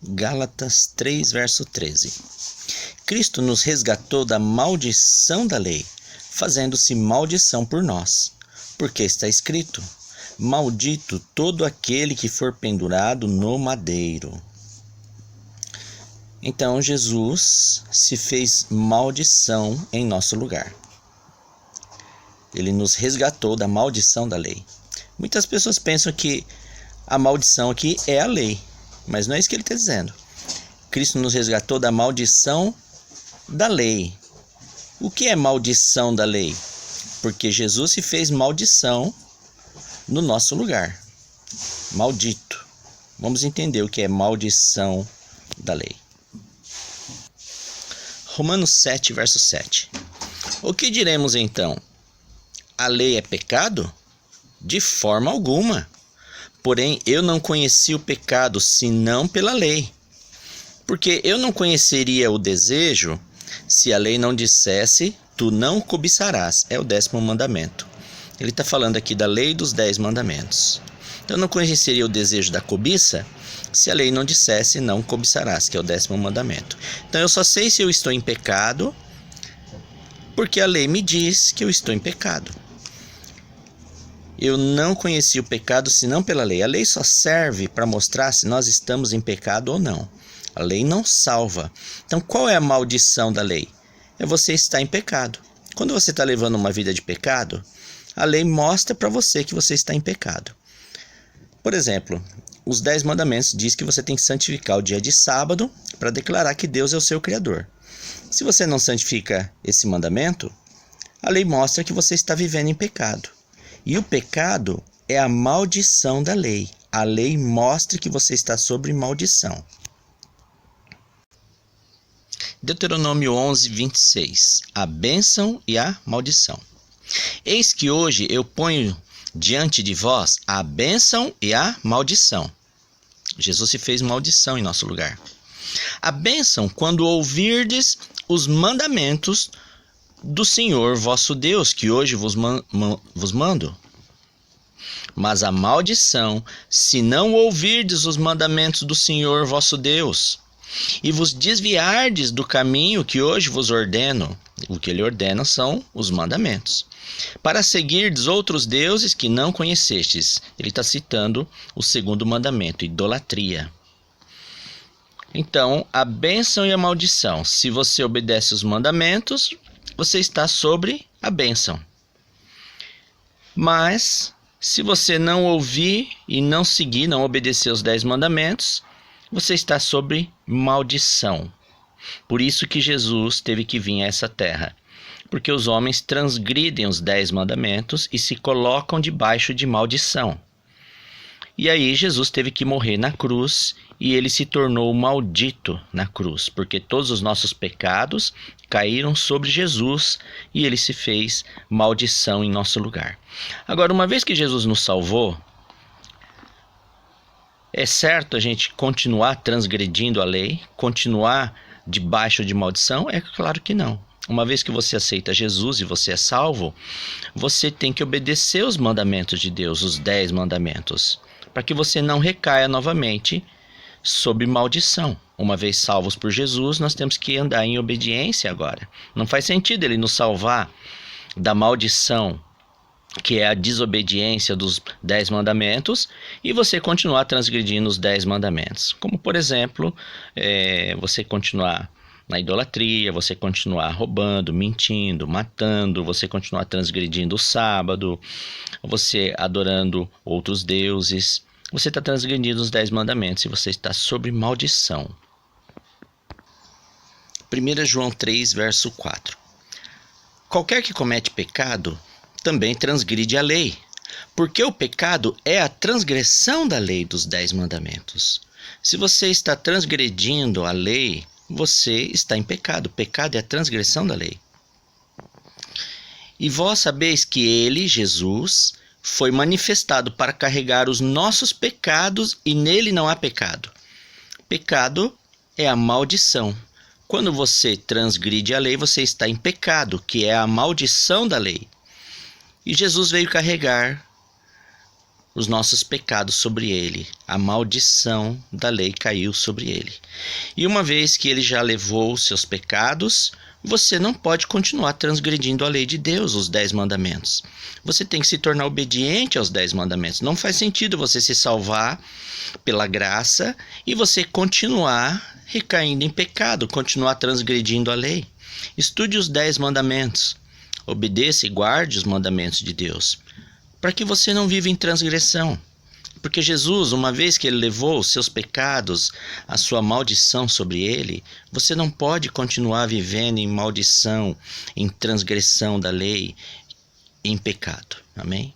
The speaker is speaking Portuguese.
Gálatas 3, verso 13. Cristo nos resgatou da maldição da lei, fazendo-se maldição por nós, porque está escrito: maldito todo aquele que for pendurado no madeiro. Então Jesus se fez maldição em nosso lugar. Ele nos resgatou da maldição da lei. Muitas pessoas pensam que a maldição aqui é a lei, mas não é isso que ele está dizendo. Cristo nos resgatou da maldição da lei. O que é maldição da lei? Porque Jesus se fez maldição no nosso lugar. Maldito. Vamos entender o que é maldição da lei. Romanos 7, verso 7. O que diremos então? A lei é pecado? De forma alguma. Porém, eu não conheci o pecado senão pela lei. Porque eu não conheceria o desejo se a lei não dissesse: tu não cobiçarás. É o 10º mandamento. Ele está falando aqui da lei dos 10 mandamentos. Então, eu não conheceria o desejo da cobiça se a lei não dissesse: não cobiçarás, que é o 10º mandamento. Então, eu só sei se eu estou em pecado porque a lei me diz que eu estou em pecado. Eu não conheci o pecado senão pela lei. A lei só serve para mostrar se nós estamos em pecado ou não. A lei não salva. Então, qual é a maldição da lei? É você estar em pecado. Quando você está levando uma vida de pecado, a lei mostra para você que você está em pecado. Por exemplo, os 10 mandamentos diz que você tem que santificar o dia de sábado para declarar que Deus é o seu Criador. Se você não santifica esse mandamento, a lei mostra que você está vivendo em pecado. E o pecado é a maldição da lei. A lei mostra que você está sob maldição. Deuteronômio 11, 26. A bênção e a maldição. Eis que hoje eu ponho diante de vós a bênção e a maldição. Jesus se fez maldição em nosso lugar. A bênção quando ouvirdes os mandamentos do Senhor vosso Deus, que hoje vos mando. Mas a maldição, se não ouvirdes os mandamentos do Senhor vosso Deus, e vos desviardes do caminho que hoje vos ordeno. O que ele ordena são os mandamentos. Para seguirdes outros deuses que não conhecestes. Ele está citando o 2º mandamento, idolatria. Então, a bênção e a maldição. Se você obedece os mandamentos, você está sobre a bênção. Mas, se você não ouvir e não seguir, não obedecer os 10 mandamentos, você está sobre maldição. Por isso que Jesus teve que vir a essa terra. Porque os homens transgridem os 10 mandamentos e se colocam debaixo de maldição. E aí Jesus teve que morrer na cruz e ele se tornou maldito na cruz. Porque todos os nossos pecados caíram sobre Jesus e ele se fez maldição em nosso lugar. Agora, uma vez que Jesus nos salvou, é certo a gente continuar transgredindo a lei, continuar debaixo de maldição? É claro que não. Uma vez que você aceita Jesus e você é salvo, você tem que obedecer os mandamentos de Deus, os 10 mandamentos, para que você não recaia novamente sob maldição. Uma vez salvos por Jesus, nós temos que andar em obediência agora. Não faz sentido ele nos salvar da maldição, que é a desobediência dos 10 mandamentos, e você continuar transgredindo os 10 mandamentos. Como, por exemplo, você continuar na idolatria, você continuar roubando, mentindo, matando, você continuar transgredindo o sábado, você adorando outros deuses. Você está transgredindo os 10 mandamentos e você está sob maldição. 1 João 3, verso 4. Qualquer que comete pecado também transgride a lei, porque o pecado é a transgressão da lei dos 10 mandamentos. Se você está transgredindo a lei, você está em pecado. O pecado é a transgressão da lei. E vós sabeis que ele, Jesus, foi manifestado para carregar os nossos pecados e nele não há pecado. Pecado é a maldição. Quando você transgride a lei, você está em pecado, que é a maldição da lei. E Jesus veio carregar os nossos pecados sobre ele. A maldição da lei caiu sobre ele. E uma vez que ele já levou os seus pecados, você não pode continuar transgredindo a lei de Deus, os 10 mandamentos. Você tem que se tornar obediente aos 10 mandamentos. Não faz sentido você se salvar pela graça e você continuar recaindo em pecado, continuar transgredindo a lei. Estude os 10 mandamentos. Obedeça e guarde os mandamentos de Deus, para que você não viva em transgressão. Porque Jesus, uma vez que ele levou os seus pecados, a sua maldição sobre ele, você não pode continuar vivendo em maldição, em transgressão da lei, em pecado. Amém?